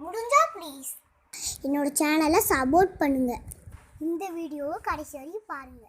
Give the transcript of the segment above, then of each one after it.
முடிஞ்சா ப்ளீஸ் என்னோட சேனலை சப்போர்ட் பண்ணுங்க. இந்த வீடியோவை கடைசி வரைக்கும் பாருங்க.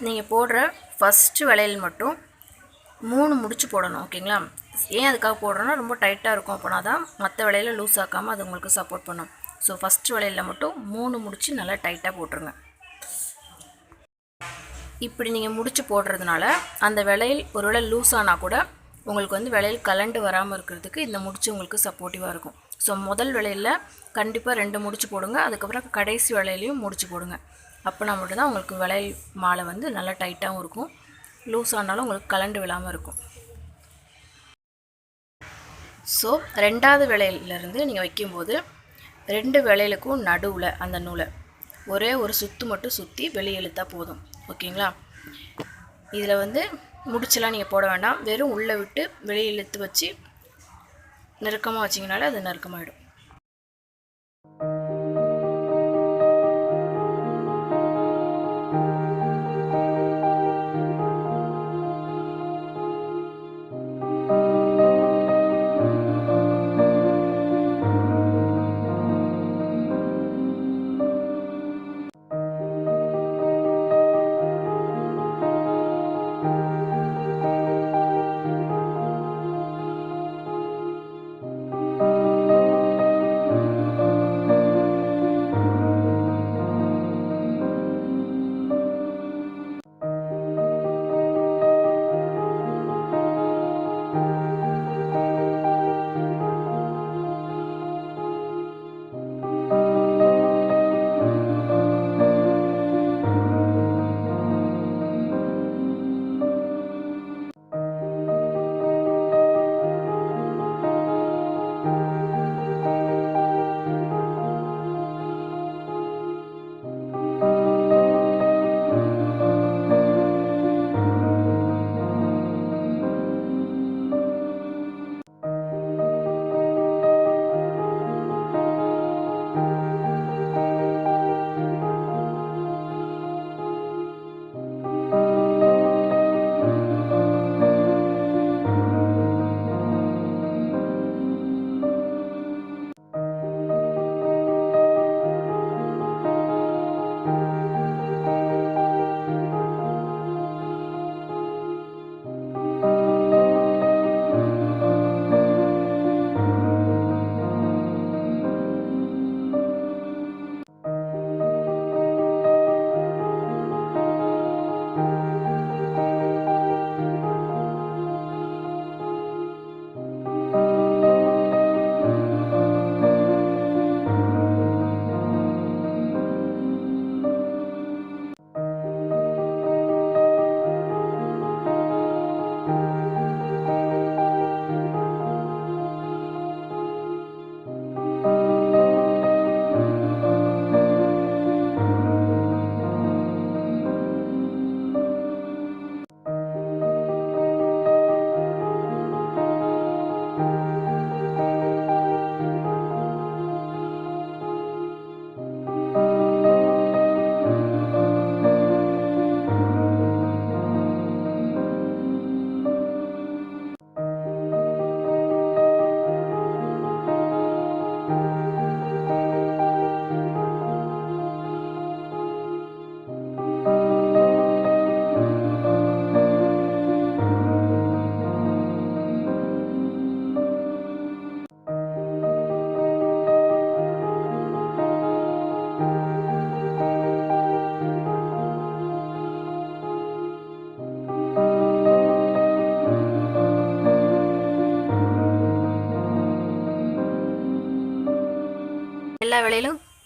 நீங்கள் போடுற ஃபஸ்ட்டு வளையல் மட்டும் 3 முடிச்சு போடணும். ஓகேங்களா? ஏன் அதுக்காக போடுறோன்னா ரொம்ப டைட்டாக இருக்கும். அப்போனா தான் மற்ற வளையல லூஸ் ஆக்காமல் அது உங்களுக்கு சப்போர்ட் பண்ணும். ஸோ ஃபஸ்ட்டு வளையலில் மட்டும் 3 முடிச்சு நல்லா டைட்டாக போட்டுருங்க. இப்படி நீங்கள் முடிச்சு போடுறதுனால அந்த வளையல் ஒருவேளை லூஸ் ஆனால் கூட உங்களுக்கு வந்து வளையல் கலண்டு வராமல் இருக்கிறதுக்கு இந்த முடிச்சு உங்களுக்கு சப்போர்ட்டிவாக இருக்கும். ஸோ முதல் வளையலில் கண்டிப்பாக 2 முடிச்சு போடுங்க. அதுக்கப்புறம் கடைசி வளையலையும் முடிச்சு போடுங்க. அப்போனா மட்டும்தான் உங்களுக்கு வளையல் மாலை வந்து நல்லா டைட்டாகவும் இருக்கும், லூஸ் ஆனாலும் உங்களுக்கு கலண்டு விழாமல் இருக்கும். ஸோ 2வது வளையலிருந்து நீங்கள் வைக்கும்போது 2 வளையலுக்கும் நடுவில் அந்த நூலை ஒரே ஒரு சுற்று மட்டும் சுற்றி வெளியே இழுத்தா போதும். ஓகேங்களா? இதில் வந்து முடிச்செல்லாம் நீங்கள் போட வேண்டாம். வெறும் உள்ளே விட்டு வெளியே இழுத்து வச்சு நெருக்கமாக வச்சிங்கனாலே அது நெருக்கமாகிடும்.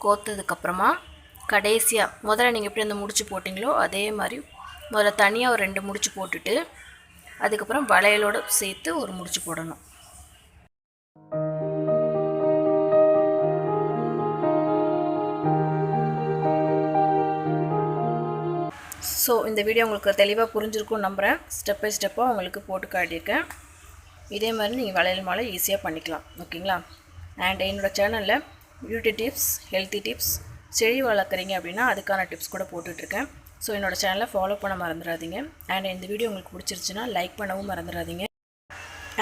கோத்ததுக்கப்புறமா கடைசியாக முதல்ல நீங்கள் எப்படி அந்த முடிச்சு போட்டிங்களோ அதே மாதிரி முதல்ல தனியாக ஒரு 2 முடிச்சு போட்டுட்டு அதுக்கப்புறம் வளையலோடு சேர்த்து ஒரு முடிச்சு போடணும். ஸோ இந்த வீடியோ உங்களுக்கு தெளிவாக புரிஞ்சிருக்கும்னு நம்புகிறேன். ஸ்டெப் பை ஸ்டெப்பாக உங்களுக்கு போட்டு காட்டியிருக்கேன். இதே மாதிரி நீங்கள் வளையல் மாலை ஈஸியாக பண்ணிக்கலாம். ஓகேங்களா? அண்ட் என்னோடய சேனலில் பியூட்டி டிப்ஸ், ஹெல்த்தி டிப்ஸ், செடி வளர்க்குறீங்க அப்படின்னா அதுக்கான டிப்ஸ் கூட போட்டுட்ருக்கேன். ஸோ என்னோடய சேனலை ஃபாலோ பண்ண மறந்துடாதீங்க. அண்ட் இந்த வீடியோ உங்களுக்கு பிடிச்சிருச்சுன்னா லைக் பண்ணவும் மறந்துடாதீங்க.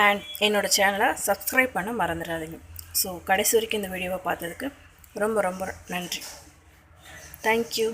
அண்ட் என்னோடய சேனலை சப்ஸ்கிரைப் பண்ண மறந்துடாதீங்க. ஸோ கடைசி வரைக்கும் இந்த வீடியோவை பார்த்ததுக்கு ரொம்ப ரொம்ப நன்றி. தேங்க்யூ.